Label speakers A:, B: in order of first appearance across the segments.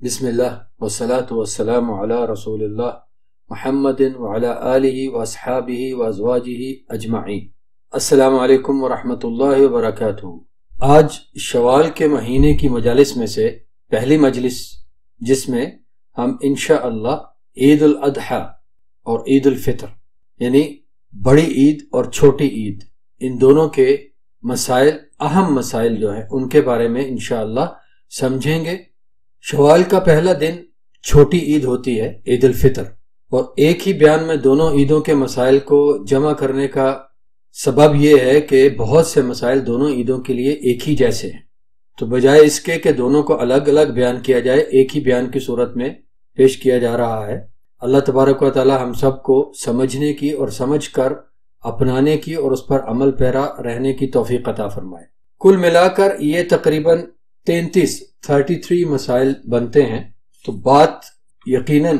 A: بسم اللہ والصلاة والسلام علی رسول اللہ محمد وعلی آلہ واصحابہ وازواجہ اجمعین۔ السلام علیکم ورحمۃ اللہ وبرکاتہ۔ آج شوال کے مہینے کی مجالس میں سے پہلی مجلس جس میں ہم انشاءاللہ عید الاضحیٰ اور عید الفطر یعنی بڑی عید اور چھوٹی عید ان دونوں کے مسائل، اہم مسائل جو ہیں ان کے بارے میں انشاءاللہ سمجھیں گے۔ شوال کا پہلا دن چھوٹی عید ہوتی ہے، عید الفطر، اور ایک ہی بیان میں دونوں عیدوں کے مسائل کو جمع کرنے کا سبب یہ ہے کہ بہت سے مسائل دونوں عیدوں کے لیے ایک ہی جیسے ہیں، تو بجائے اس کے کہ دونوں کو الگ الگ بیان کیا جائے ایک ہی بیان کی صورت میں پیش کیا جا رہا ہے۔ اللہ تبارک و تعالی ہم سب کو سمجھنے کی اور سمجھ کر اپنانے کی اور اس پر عمل پیرا رہنے کی توفیق عطا فرمائے۔ کل ملا کر یہ تقریباً 33 مسائل بنتے ہیں، تو بات یقیناً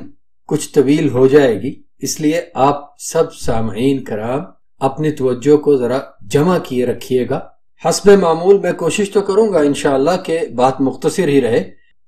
A: کچھ طویل ہو جائے گی، اس لیے آپ سب سامعین کرام اپنی توجہ کو ذرا جمع کیے رکھیے گا۔ حسب معمول میں کوشش تو کروں گا انشاءاللہ کہ بات مختصر ہی رہے۔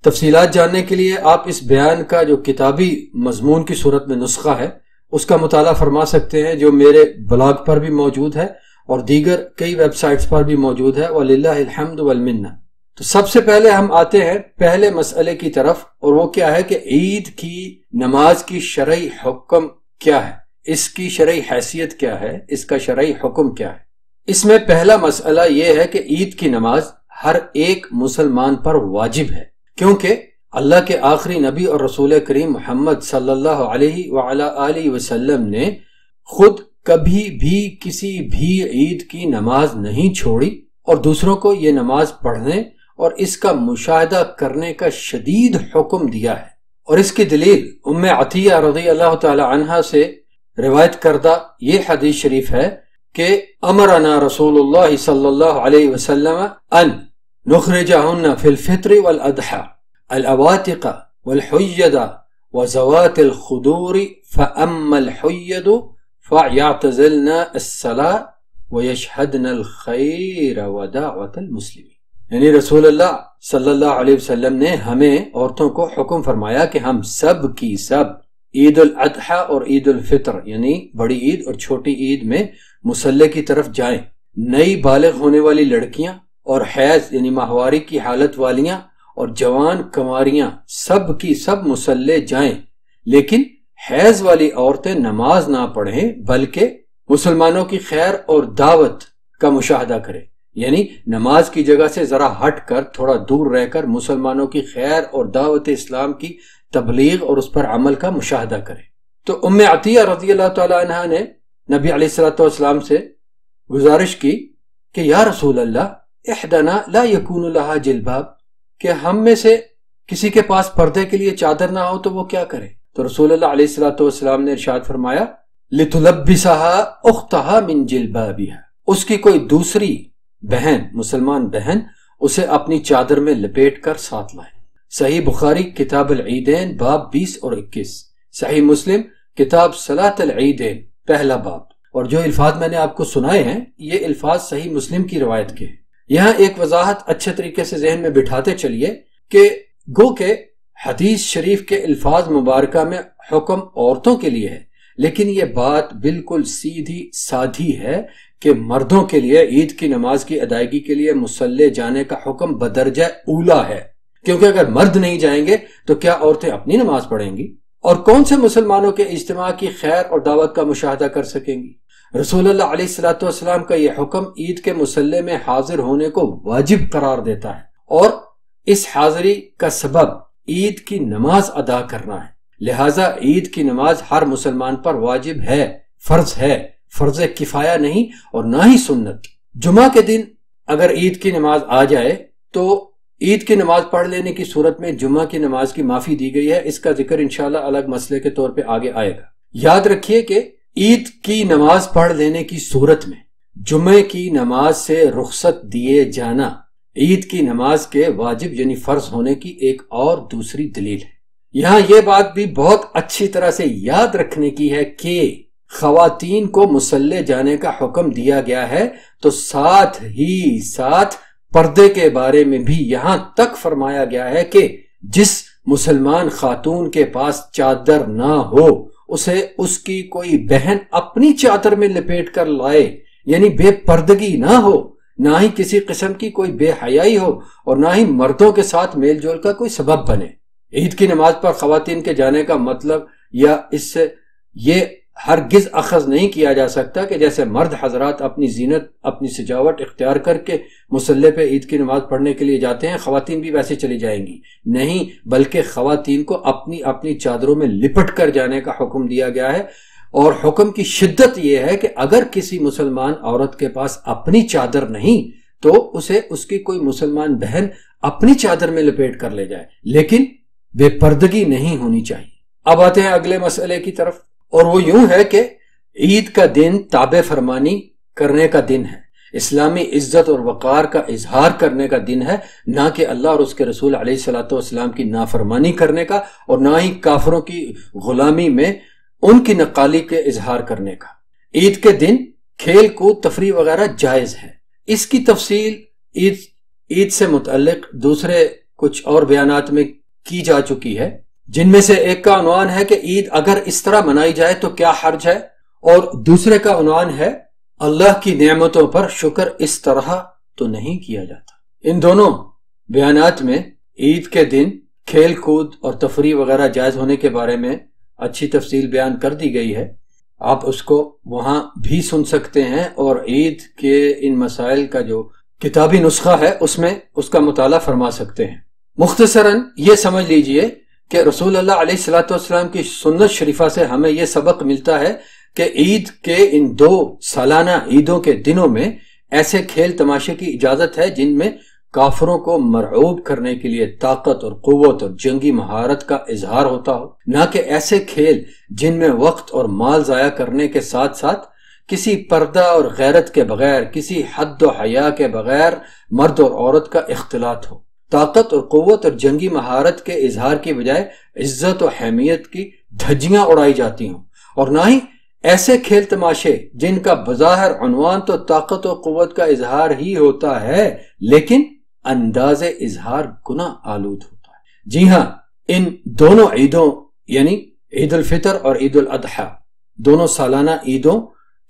A: تفصیلات جاننے کے لیے آپ اس بیان کا جو کتابی مضمون کی صورت میں نسخہ ہے اس کا مطالعہ فرما سکتے ہیں، جو میرے بلاگ پر بھی موجود ہے اور دیگر کئی ویب سائٹس پر بھی موجود ہے، وَلِلَّهِ الْحَمْدُ وَالْمِنَّةُ۔ تو سب سے پہلے ہم آتے ہیں پہلے مسئلے کی طرف، اور وہ کیا ہے کہ عید کی نماز کی شرعی حکم کیا ہے، اس کی شرعی حیثیت کیا ہے، اس کا شرعی حکم کیا ہے۔ اس میں پہلا مسئلہ یہ ہے کہ عید کی نماز ہر ایک مسلمان پر واجب ہے، کیونکہ اللہ کے آخری نبی اور رسول کریم محمد صلی اللہ علیہ وعلا آلہ وسلم نے خود کبھی بھی کسی بھی عید کی نماز نہیں چھوڑی اور دوسروں کو یہ نماز پڑھنے اور اس کا مشاہدہ کرنے کا شدید حکم دیا ہے۔ اور اس کی دلیل ام عطیہ رضی اللہ تعالی عنہا سے روایت کردہ یہ حدیث شریف ہے کہ امرنا رسول اللہ صلی اللہ علیہ وسلم ان نخرجہن فی الفطر والاضحیٰ العواتق والحید وزوات الخدور فاما الحید فیعتزلن الصلاة ویشہدن الخیر ودعوت المسلمین۔ یعنی رسول اللہ صلی اللہ علیہ وسلم نے ہمیں عورتوں کو حکم فرمایا کہ ہم سب کی سب عید الاضحیٰ اور عید الفطر یعنی بڑی عید اور چھوٹی عید میں مصلی کی طرف جائیں۔ نئی بالغ ہونے والی لڑکیاں اور حیض یعنی ماہواری کی حالت والیاں اور جوان کنواریاں سب کی سب مصلی جائیں، لیکن حیض والی عورتیں نماز نہ پڑھیں بلکہ مسلمانوں کی خیر اور دعوت کا مشاہدہ کریں، یعنی نماز کی جگہ سے ذرا ہٹ کر تھوڑا دور رہ کر مسلمانوں کی خیر اور دعوت اسلام کی تبلیغ اور اس پر عمل کا مشاہدہ کریں۔ تو ام عطیہ رضی اللہ تعالی عنہ نے نبی علیہ الصلوۃ والسلام سے گزارش کی کہ یا رسول اللہ احدنا لا یکون لها جلباب، کہ ہم میں سے کسی کے پاس پردے کے لیے چادر نہ ہو تو وہ کیا کرے؟ تو رسول اللہ علیہ الصلوۃ والسلام نے ارشاد فرمایا لتلبسها اختها من جلبابها، اس کی کوئی دوسری بہن، مسلمان بہن، اسے اپنی چادر میں لپیٹ کر ساتھ لائے۔ صحیح بخاری کتاب العیدین باب 20 اور 21، صحیح مسلم کتاب صلاۃ العیدین پہلا باب۔ اور جو الفاظ میں نے آپ کو سنائے ہیں یہ الفاظ صحیح مسلم کی روایت کے ہیں۔ یہاں ایک وضاحت اچھے طریقے سے ذہن میں بٹھاتے چلیے کہ گو کہ حدیث شریف کے الفاظ مبارکہ میں حکم عورتوں کے لیے ہے، لیکن یہ بات بالکل سیدھی سادھی ہے کہ مردوں کے لیے عید کی نماز کی ادائیگی کے لیے مصلی جانے کا حکم بدرجہ اولا ہے، کیونکہ اگر مرد نہیں جائیں گے تو کیا عورتیں اپنی نماز پڑھیں گی؟ اور کون سے مسلمانوں کے اجتماع کی خیر اور دعوت کا مشاہدہ کر سکیں گی؟ رسول اللہ علیہ الصلوۃ والسلام کا یہ حکم عید کے مصلی میں حاضر ہونے کو واجب قرار دیتا ہے، اور اس حاضری کا سبب عید کی نماز ادا کرنا ہے، لہٰذا عید کی نماز ہر مسلمان پر واجب ہے، فرض کفایہ نہیں اور نہ ہی سنت۔ جمعہ کے دن اگر عید کی نماز آ جائے تو عید کی نماز پڑھ لینے کی صورت میں جمعہ کی نماز کی معافی دی گئی ہے، اس کا ذکر انشاءاللہ الگ مسئلے کے طور پہ آگے آئے گا۔ یاد رکھیے کہ عید کی نماز پڑھ لینے کی صورت میں جمعہ کی نماز سے رخصت دیے جانا عید کی نماز کے واجب یعنی فرض ہونے کی ایک اور دوسری دلیل ہے۔ یہاں یہ بات بھی بہت اچھی طرح سے یاد رکھنے کی ہے کہ خواتین کو مصلی جانے کا حکم دیا گیا ہے تو ساتھ ہی ساتھ پردے کے بارے میں بھی یہاں تک فرمایا گیا ہے کہ جس مسلمان خاتون کے پاس چادر نہ ہو، اسے اس کی کوئی بہن اپنی چادر میں لپیٹ کر لائے، یعنی بے پردگی نہ ہو، نہ ہی کسی قسم کی کوئی بے حیائی ہو، اور نہ ہی مردوں کے ساتھ میل جول کا کوئی سبب بنے۔ عید کی نماز پر خواتین کے جانے کا مطلب یا اس سے یہ ہرگز اخذ نہیں کیا جا سکتا کہ جیسے مرد حضرات اپنی زینت، اپنی سجاوٹ اختیار کر کے مصلی پہ عید کی نماز پڑھنے کے لیے جاتے ہیں، خواتین بھی ویسے چلی جائیں گی، نہیں، بلکہ خواتین کو اپنی اپنی چادروں میں لپٹ کر جانے کا حکم دیا گیا ہے۔ اور حکم کی شدت یہ ہے کہ اگر کسی مسلمان عورت کے پاس اپنی چادر نہیں تو اسے اس کی کوئی مسلمان بہن اپنی چادر میں لپیٹ کر لے جائے، لیکن بے پردگی نہیں ہونی چاہیے۔ اب آتے ہیں اگلے مسئلے کی طرف، اور وہ یوں ہے کہ عید کا دن تابع فرمانی کرنے کا دن ہے، اسلامی عزت اور وقار کا اظہار کرنے کا دن ہے، نہ کہ اللہ اور اس کے رسول علیہ الصلوۃ والسلام کی نافرمانی کرنے کا، اور نہ ہی کافروں کی غلامی میں ان کی نقالی کے اظہار کرنے کا۔ عید کے دن کھیل کود، تفریح وغیرہ جائز ہے۔ اس کی تفصیل عید سے متعلق دوسرے کچھ اور بیانات میں کی جا چکی ہے، جن میں سے ایک کا عنوان ہے کہ عید اگر اس طرح منائی جائے تو کیا حرج ہے، اور دوسرے کا عنوان ہے اللہ کی نعمتوں پر شکر اس طرح تو نہیں کیا جاتا۔ ان دونوں بیانات میں عید کے دن کھیل کود اور تفریح وغیرہ جائز ہونے کے بارے میں اچھی تفصیل بیان کر دی گئی ہے، آپ اس کو وہاں بھی سن سکتے ہیں، اور عید کے ان مسائل کا جو کتابی نسخہ ہے اس میں اس کا مطالعہ فرما سکتے ہیں۔ مختصراً یہ سمجھ لیجئے کہ رسول اللہ علیہ الصلوۃ والسلام کی سنت شریفہ سے ہمیں یہ سبق ملتا ہے کہ عید کے ان 2 سالانہ عیدوں کے دنوں میں ایسے کھیل تماشے کی اجازت ہے جن میں کافروں کو مرعوب کرنے کے لیے طاقت اور قوت اور جنگی مہارت کا اظہار ہوتا ہو، نہ کہ ایسے کھیل جن میں وقت اور مال ضائع کرنے کے ساتھ ساتھ کسی پردہ اور غیرت کے بغیر، کسی حد و حیا کے بغیر مرد اور عورت کا اختلاط ہو۔ طاقت اور قوت اور جنگی مہارت کے اظہار کی بجائے عزت و حمیت کی دھجیاں اڑائی جاتی ہوں، اور نہ ہی ایسے کھیل تماشے جن کا بظاہر عنوان تو طاقت و قوت کا اظہار ہی ہوتا ہے لیکن انداز اظہار گناہ آلود ہوتا ہے۔ جی ہاں، ان دونوں عیدوں یعنی عید الفطر اور عید الاضحیٰ، دونوں سالانہ عیدوں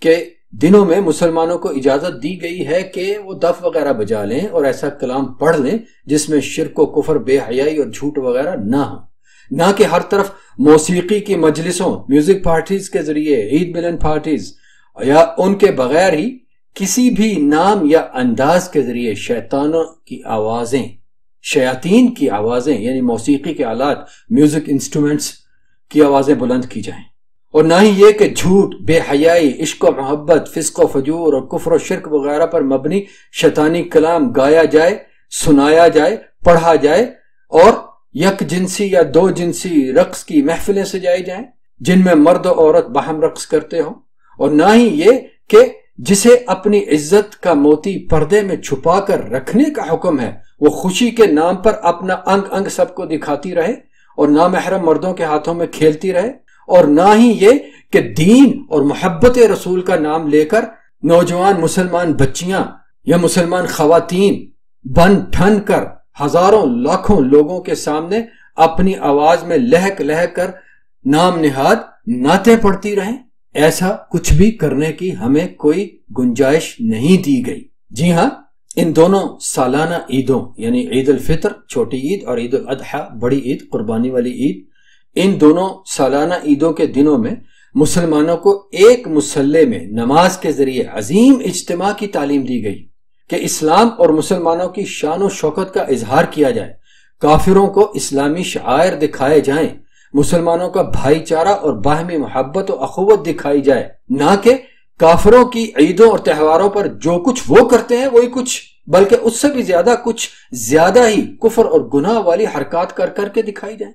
A: کے دنوں میں مسلمانوں کو اجازت دی گئی ہے کہ وہ دف وغیرہ بجا لیں اور ایسا کلام پڑھ لیں جس میں شرک و کفر، بے حیائی اور جھوٹ وغیرہ نہ ہو، نہ کہ ہر طرف موسیقی کی مجلسوں، میوزک پارٹیز کے ذریعے، عید ملن پارٹیز، یا ان کے بغیر ہی کسی بھی نام یا انداز کے ذریعے شیاطین کی آوازیں یعنی موسیقی کے آلات، میوزک انسٹرومنٹس کی آوازیں بلند کی جائیں، اور نہ ہی یہ کہ جھوٹ، بے حیائی، عشق و محبت، فسق و فجور اور کفر و شرک وغیرہ پر مبنی شیطانی کلام گایا جائے، سنایا جائے، پڑھا جائے، اور یک جنسی یا 2 جنسی رقص کی محفلیں سجائی جائیں جن میں مرد و عورت باہم رقص کرتے ہوں، اور نہ ہی یہ کہ جسے اپنی عزت کا موتی پردے میں چھپا کر رکھنے کا حکم ہے وہ خوشی کے نام پر اپنا انگ انگ سب کو دکھاتی رہے اور نامحرم مردوں کے ہاتھوں میں کھیلتی رہے، اور نہ ہی یہ کہ دین اور محبت رسول کا نام لے کر نوجوان مسلمان بچیاں یا مسلمان خواتین بن ٹھن کر ہزاروں لاکھوں لوگوں کے سامنے اپنی آواز میں لہک لہک کر نام نہاد نعتیں پڑھتی رہیں۔ ایسا کچھ بھی کرنے کی ہمیں کوئی گنجائش نہیں دی گئی۔ جی ہاں، ان دونوں سالانہ عیدوں یعنی عید الفطر چھوٹی عید اور عید الاضحیٰ بڑی عید، قربانی والی عید، ان دونوں سالانہ عیدوں کے دنوں میں مسلمانوں کو ایک مصلی میں نماز کے ذریعے عظیم اجتماع کی تعلیم دی گئی کہ اسلام اور مسلمانوں کی شان و شوکت کا اظہار کیا جائے، کافروں کو اسلامی شعائر دکھائے جائیں، مسلمانوں کا بھائی چارہ اور باہمی محبت و اخوت دکھائی جائے، نہ کہ کافروں کی عیدوں اور تہواروں پر جو کچھ وہ کرتے ہیں وہی کچھ، بلکہ اس سے بھی کچھ زیادہ ہی کفر اور گناہ والی حرکات کر کر کے دکھائی جائیں،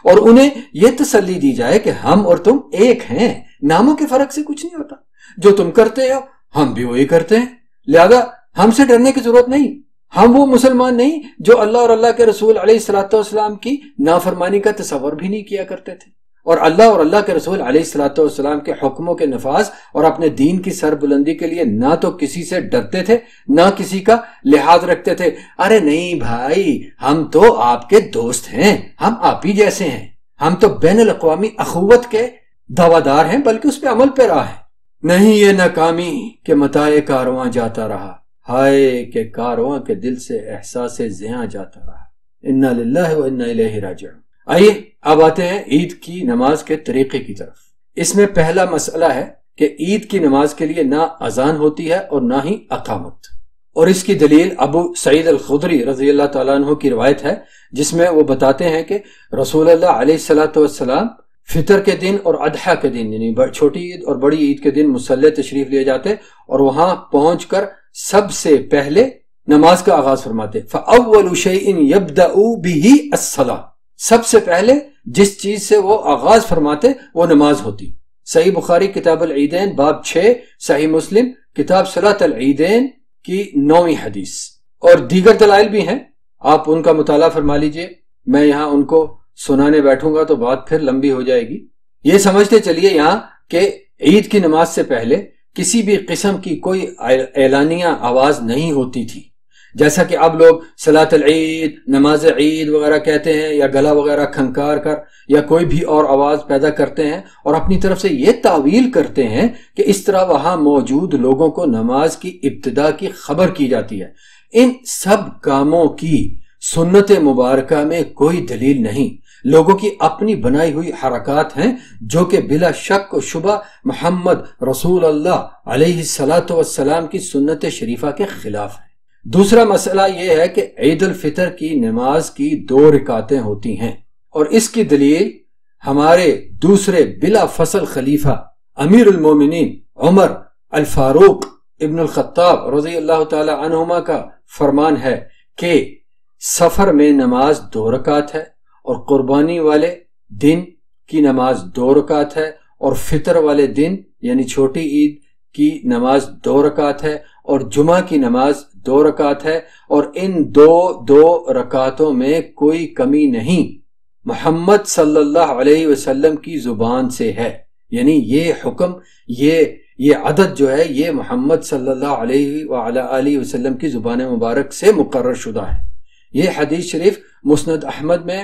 A: اور انہیں یہ تسلی دی جائے کہ ہم اور تم ایک ہیں، ناموں کے فرق سے کچھ نہیں ہوتا، جو تم کرتے ہو ہم بھی وہی کرتے ہیں، لہذا ہم سے ڈرنے کی ضرورت نہیں، ہم وہ مسلمان نہیں جو اللہ اور اللہ کے رسول علیہ الصلوۃ والسلام کی نافرمانی کا تصور بھی نہیں کیا کرتے تھے، اور اللہ کے رسول علیہ الصلوۃ والسلام کے حکموں کے نفاذ اور اپنے دین کی سربلندی کے لیے نہ تو کسی سے ڈرتے تھے نہ کسی کا لحاظ رکھتے تھے۔ ارے نہیں بھائی، ہم تو آپ کے دوست ہیں، ہم آپ ہی جیسے ہیں، ہم تو بین الاقوامی اخوت کے دعویدار ہیں، بلکہ اس پہ عمل پیرا ہے۔ نہیں یہ ناکامی کہ متاع کارواں جاتا رہا، ہائے کہ کارواں کے دل سے احساس زیاں جاتا رہا، انا للہ و انا الیہ راجعون۔ آئیے اب آتے ہیں عید کی نماز کے طریقے کی طرف۔ اس میں پہلا مسئلہ ہے کہ عید کی نماز کے لیے نہ اذان ہوتی ہے اور نہ ہی اقامت، اور اس کی دلیل ابو سعید الخدری رضی اللہ تعالیٰ عنہ کی روایت ہے، جس میں وہ بتاتے ہیں کہ رسول اللہ علیہ الصلوۃ والسلام فطر کے دن اور اضحیٰ کے دن یعنی چھوٹی عید اور بڑی عید کے دن مصلی تشریف لے جاتے اور وہاں پہنچ کر سب سے پہلے نماز کا آغاز فرماتے۔ فَأَوَّلُ شَيْءٍ يَبْدَأُ بِهِ الصَّلَاةُ، سب سے پہلے جس چیز سے وہ آغاز فرماتے وہ نماز ہوتی۔ صحیح بخاری کتاب العیدین باب 6، صحیح مسلم کتاب صلاۃ العیدین کی 9ویں حدیث، اور دیگر دلائل بھی ہیں، آپ ان کا مطالعہ فرما لیجئے۔ میں یہاں ان کو سنانے بیٹھوں گا تو بات پھر لمبی ہو جائے گی۔ یہ سمجھتے چلیے یہاں کہ عید کی نماز سے پہلے کسی بھی قسم کی کوئی اعلانیہ آواز نہیں ہوتی تھی، جیسا کہ اب لوگ صلاۃ العید، نماز عید وغیرہ کہتے ہیں، یا گلا وغیرہ کھنکار کر یا کوئی بھی اور آواز پیدا کرتے ہیں اور اپنی طرف سے یہ تعویل کرتے ہیں کہ اس طرح وہاں موجود لوگوں کو نماز کی ابتدا کی خبر کی جاتی ہے۔ ان سب کاموں کی سنت مبارکہ میں کوئی دلیل نہیں، لوگوں کی اپنی بنائی ہوئی حرکات ہیں جو کہ بلا شک و شبہ محمد رسول اللہ علیہ الصلوۃ والسلام کی سنت شریفہ کے خلاف ہے۔ دوسرا مسئلہ یہ ہے کہ عید الفطر کی نماز کی 2 رکعتیں ہوتی ہیں، اور اس کی دلیل ہمارے دوسرے بلا فصل خلیفہ امیر المومنین عمر الفاروق ابن الخطاب رضی اللہ تعالی عنہما کا فرمان ہے کہ سفر میں نماز 2 رکعت ہے، اور قربانی والے دن کی نماز 2 رکعت ہے، اور فطر والے دن یعنی چھوٹی عید کی نماز 2 رکعت ہے، اور جمعہ کی نماز 2 رکعت ہے، اور ان دو رکعتوں میں کوئی کمی نہیں، محمد صلی اللہ علیہ وسلم کی زبان سے ہے، یعنی یہ حکم یہ عدد جو ہے یہ محمد صلی اللہ علیہ وآلہ وسلم کی زبان مبارک سے مقرر شدہ ہے۔ یہ حدیث شریف مسند احمد میں،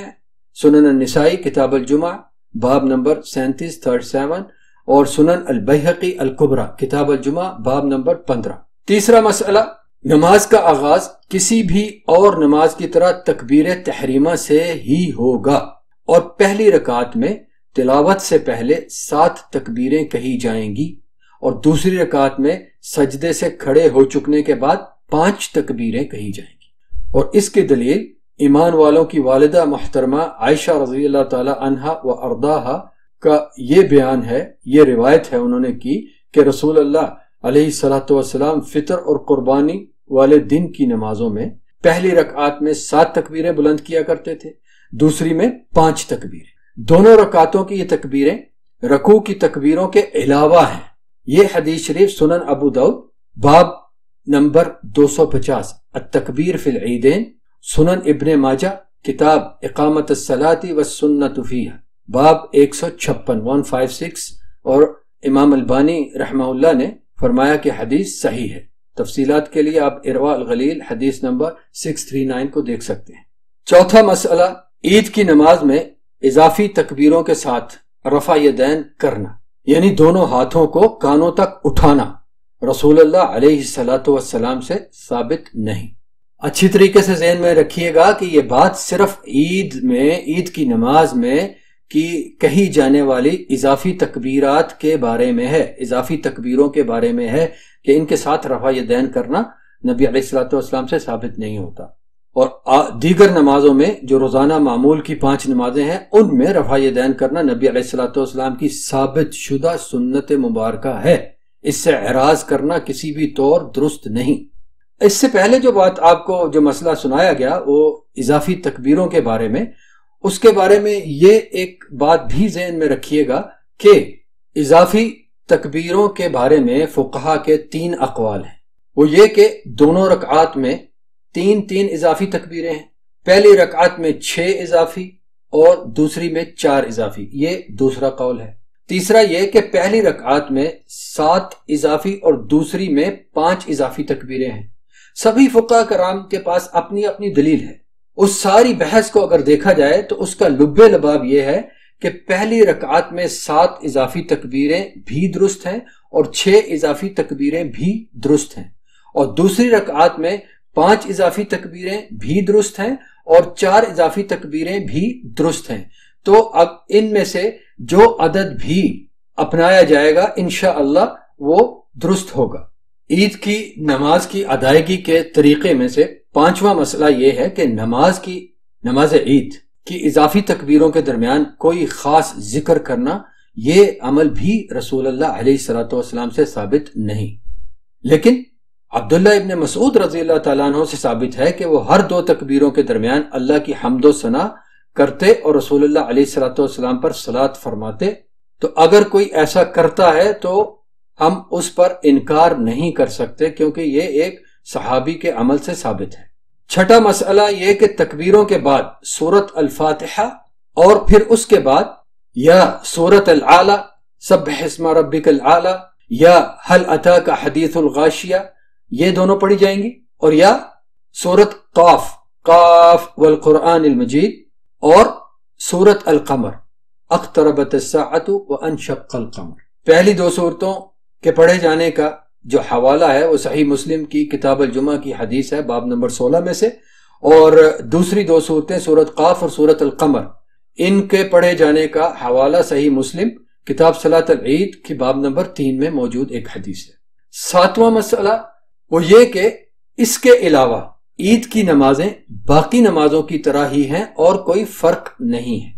A: سنن النسائی کتاب الجمعہ باب نمبر 37 اور سنن البیہقی الکبریٰ کتاب الجمعہ باب نمبر 15۔ تیسرا مسئلہ، نماز کا آغاز کسی بھی اور نماز کی طرح تکبیر تحریمہ سے ہی ہوگا، اور پہلی رکعت میں تلاوت سے پہلے 7 تکبیریں کہی جائیں گی، اور دوسری رکعت میں سجدے سے کھڑے ہو چکنے کے بعد 5 تکبیریں کہی جائیں گی۔ اور اس کی دلیل ایمان والوں کی والدہ محترمہ عائشہ رضی اللہ تعالی عنہا و ارضاہا کا یہ بیان ہے، یہ روایت ہے انہوں نے کی کہ رسول اللہ علیہ الصلوۃ والسلام فطر اور قربانی والے دن کی نمازوں میں پہلی رکعت میں 7 تکبیریں بلند کیا کرتے تھے، دوسری میں 5 تکبیریں۔ دونوں رکعتوں کی یہ تکبیریں رکوع کی تکبیروں کے علاوہ ہیں۔ یہ حدیث شریف سنن ابو داؤد باب نمبر 250 التکبیر فی العیدین، سنن ابن ماجہ کتاب اقامت الصلاۃ والسنۃ فیہا باب 156 اور امام البانی رحمہ اللہ نے فرمایا کہ حدیث صحیح ہے۔ تفصیلات کے لیے آپ ارواء الغلیل حدیث نمبر 639 کو دیکھ سکتے ہیں۔ چوتھا مسئلہ، عید کی نماز میں اضافی تکبیروں کے ساتھ رفع یدین کرنا، یعنی دونوں ہاتھوں کو کانوں تک اٹھانا، رسول اللہ علیہ الصلوۃ والسلام سے ثابت نہیں۔ اچھی طریقے سے ذہن میں رکھیے گا کہ یہ بات صرف عید کی نماز میں کی کہی جانے والی اضافی تکبیرات کے بارے میں ہے، اضافی تکبیروں کے بارے میں ہے کہ ان کے ساتھ رفع یدین کرنا نبی علیہ الصلوۃ والسلام سے ثابت نہیں ہوتا۔ اور دیگر نمازوں میں جو روزانہ معمول کی 5 نمازیں ہیں ان میں رفع یدین کرنا نبی علیہ الصلوۃ والسلام کی ثابت شدہ سنت مبارکہ ہے، اس سے اعراض کرنا کسی بھی طور درست نہیں۔ اس سے پہلے جو بات آپ کو جو مسئلہ سنایا گیا وہ اضافی تکبیروں کے بارے میں، اس کے بارے میں یہ ایک بات بھی ذہن میں رکھیے گا کہ اضافی تکبیروں کے بارے میں فقہا کے 3 اقوال ہیں۔ وہ یہ کہ دونوں رکعات میں 3 اضافی تکبیریں ہیں، پہلی رکعت میں 6 اضافی اور دوسری میں 4 اضافی، یہ دوسرا قول ہے۔ تیسرا یہ کہ پہلی رکعت میں 7 اضافی اور دوسری میں 5 اضافی تکبیریں ہیں۔ سبھی فقہاء کرام کے پاس اپنی اپنی دلیل ہے۔ اس ساری بحث کو اگر دیکھا جائے تو اس کا لب لباب یہ ہے کہ پہلی رکعت میں 7 اضافی تکبیریں بھی درست ہیں اور 6 اضافی تکبیریں بھی درست ہیں، اور دوسری رکعت میں 5 اضافی تکبیریں بھی درست ہیں اور 4 اضافی تکبیریں بھی درست ہیں۔ تو اب ان میں سے جو عدد بھی اپنایا جائے گا انشاءاللہ وہ درست ہوگا۔ عید کی نماز کی ادائیگی کے طریقے میں سے 5واں مسئلہ یہ ہے کہ نماز عید کی اضافی تکبیروں کے درمیان کوئی خاص ذکر کرنا، یہ عمل بھی رسول اللہ علیہ السلام سے ثابت نہیں، لیکن عبداللہ ابن مسعود رضی اللہ تعالیٰ عنہ سے ثابت ہے کہ وہ ہر 2 تکبیروں کے درمیان اللہ کی حمد و ثنا کرتے اور رسول اللہ علیہ السلام پر صلاۃ فرماتے۔ تو اگر کوئی ایسا کرتا ہے تو ہم اس پر انکار نہیں کر سکتے، کیونکہ یہ ایک صحابی کے عمل سے ثابت ہے۔ چھٹا مسئلہ یہ کہ تکبیروں کے بعد سورۃ الفاتحہ اور پھر اس کے بعد یا سورۃ الاعلی سبح اسم ربک الاعلی یا هل اتاک حدیث الغاشیہ، یہ دونوں پڑھی جائیں گی، اور یا سورۃ قاف والقرآن المجید اور سورۃ القمر اقتربت الساعۃ وانشق القمر۔ پہلی 2 صورتوں کے پڑھے جانے کا جو حوالہ ہے وہ صحیح مسلم کی کتاب الجمعہ کی حدیث ہے باب نمبر 16 میں سے، اور دوسری 2 صورتیں سورۃ قاف اور سورۃ القمر، ان کے پڑھے جانے کا حوالہ صحیح مسلم کتاب صلاۃ العید کی باب نمبر 3 میں موجود ایک حدیث ہے۔ 7واں مسئلہ وہ یہ کہ اس کے علاوہ عید کی نمازیں باقی نمازوں کی طرح ہی ہیں اور کوئی فرق نہیں ہے،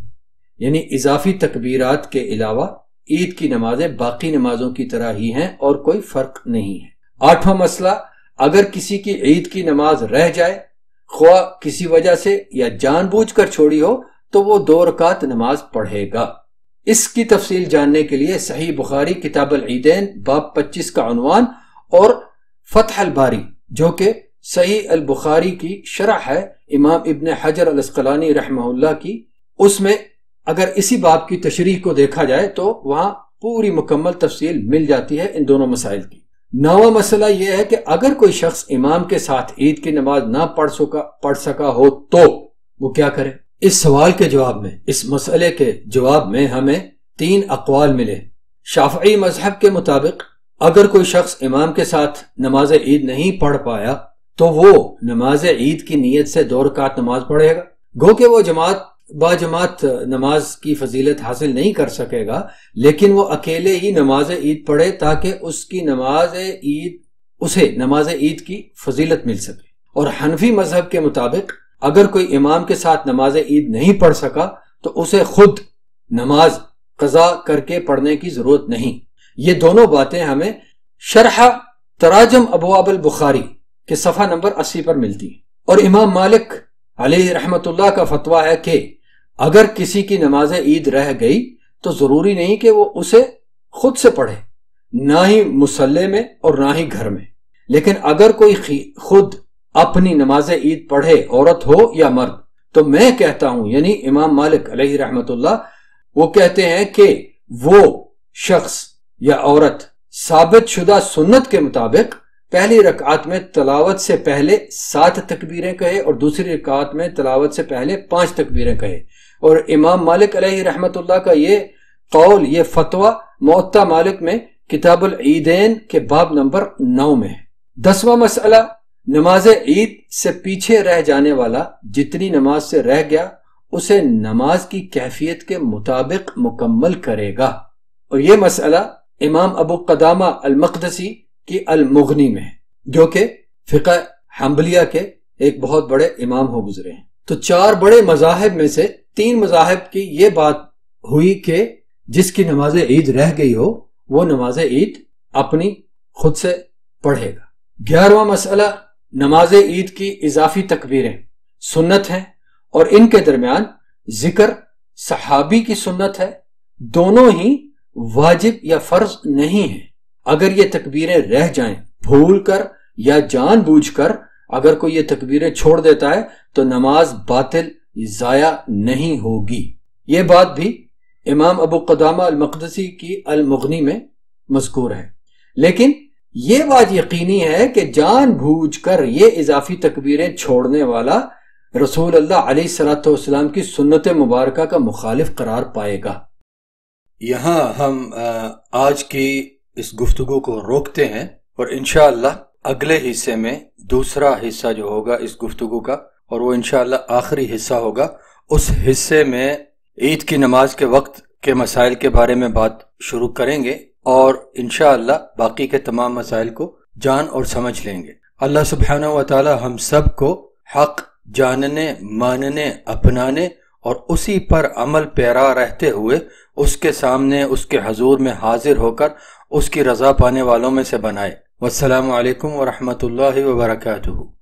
A: یعنی اضافی تکبیرات کے علاوہ عید کی نمازیں باقی نمازوں کی طرح ہی ہیں اور کوئی فرق نہیں ہے۔ 8واں مسئلہ، اگر کسی کی عید کی نماز رہ جائے، خواہ کسی وجہ سے یا جان بوجھ کر چھوڑی ہو، تو وہ 2 رکعت نماز پڑھے گا۔ اس کی تفصیل جاننے کے لیے صحیح بخاری کتاب العیدین باب 25 کا عنوان اور فتح الباری جو کہ صحیح البخاری کی شرح ہے امام ابن حجر الاسقلانی رحمہ اللہ کی، اس میں اگر اسی باب کی تشریح کو دیکھا جائے تو وہاں پوری مکمل تفصیل مل جاتی ہے ان دونوں مسائل کی۔ 9واں مسئلہ یہ ہے کہ اگر کوئی شخص امام کے ساتھ عید کی نماز نہ پڑھ سکا ہو تو وہ کیا کرے؟ اس سوال کے جواب میں، اس مسئلے کے جواب میں ہمیں 3 اقوال ملے۔ شافعی مذہب کے مطابق اگر کوئی شخص امام کے ساتھ نماز عید نہیں پڑھ پایا تو وہ نماز عید کی نیت سے 2 رکعت نماز پڑھے گا، گو کہ وہ باجماعت نماز کی فضیلت حاصل نہیں کر سکے گا، لیکن وہ اکیلے ہی نماز عید پڑھے تاکہ اسے نماز عید کی فضیلت مل سکے۔ اور حنفی مذہب کے مطابق اگر کوئی امام کے ساتھ نماز عید نہیں پڑھ سکا تو اسے خود نماز قضا کر کے پڑھنے کی ضرورت نہیں۔ یہ دونوں باتیں ہمیں شرح تراجم ابواب البخاری کے صفحہ نمبر 80 پر ملتی ہیں۔ اور امام مالک علیہ رحمت اللہ کا فتویٰ ہے کہ اگر کسی کی نماز عید رہ گئی تو ضروری نہیں کہ وہ اسے خود سے پڑھے، نہ ہی مصلی میں اور نہ ہی گھر میں، لیکن اگر کوئی خود اپنی نماز عید پڑھے، عورت ہو یا مرد، تو میں کہتا ہوں، یعنی امام مالک علیہ رحمت اللہ وہ کہتے ہیں کہ وہ شخص یا عورت ثابت شدہ سنت کے مطابق پہلی رکعت میں تلاوت سے پہلے 7 تکبیریں کہے اور دوسری رکعت میں تلاوت سے پہلے 5 تکبیریں کہے۔ اور امام مالک علیہ رحمت اللہ کا یہ قول، یہ فتویٰ موطا مالک میں کتاب العیدین کے باب نمبر 9 میں ہے۔ 10واں مسئلہ، نماز عید سے پیچھے رہ جانے والا جتنی نماز سے رہ گیا اسے نماز کی کیفیت کے مطابق مکمل کرے گا، اور یہ مسئلہ امام ابو قدامہ المقدسی کی المغنی میں ہے، جو کہ فقہ حنبلیہ کے ایک بہت بڑے امام ہو گزرے ہیں۔ تو 4 بڑے مذاہب میں سے 3 مذاہب کی یہ بات ہوئی کہ جس کی نماز عید رہ گئی ہو وہ نماز عید اپنی خود سے پڑھے گا۔ 11واں مسئلہ، نماز عید کی اضافی تکبیریں سنت ہیں اور ان کے درمیان ذکر صحابی کی سنت ہے، دونوں ہی واجب یا فرض نہیں ہیں۔ اگر یہ تکبیریں رہ جائیں بھول کر یا جان بوجھ کر، اگر کوئی یہ تکبیریں چھوڑ دیتا ہے تو نماز باطل ضائع نہیں ہوگی۔ یہ بات بھی امام ابو قدامہ المقدسی کی المغنی میں مذکور ہے۔ لیکن یہ بات یقینی ہے کہ جان بوجھ کر یہ اضافی تکبیریں چھوڑنے والا رسول اللہ علیہ الصلوۃ والسلام کی سنت مبارکہ کا مخالف قرار پائے گا۔ یہاں ہم آج کی اس گفتگو کو روکتے ہیں اور انشاءاللہ اگلے حصے میں دوسرا حصہ جو ہوگا اس گفتگو کا، اور وہ انشاءاللہ آخری حصہ ہوگا، اس حصے میں عید کی نماز کے وقت کے مسائل کے بارے میں بات شروع کریں گے اور انشاءاللہ باقی کے تمام مسائل کو جان اور سمجھ لیں گے۔ اللہ سبحانہ و تعالی ہم سب کو حق جاننے، ماننے، اپنانے اور اسی پر عمل پیرا رہتے ہوئے اس کے سامنے اس کے حضور میں حاضر ہو کر اس کی رضا پانے والوں میں سے بنائے۔ والسلام علیکم ورحمۃ اللہ وبرکاتہ۔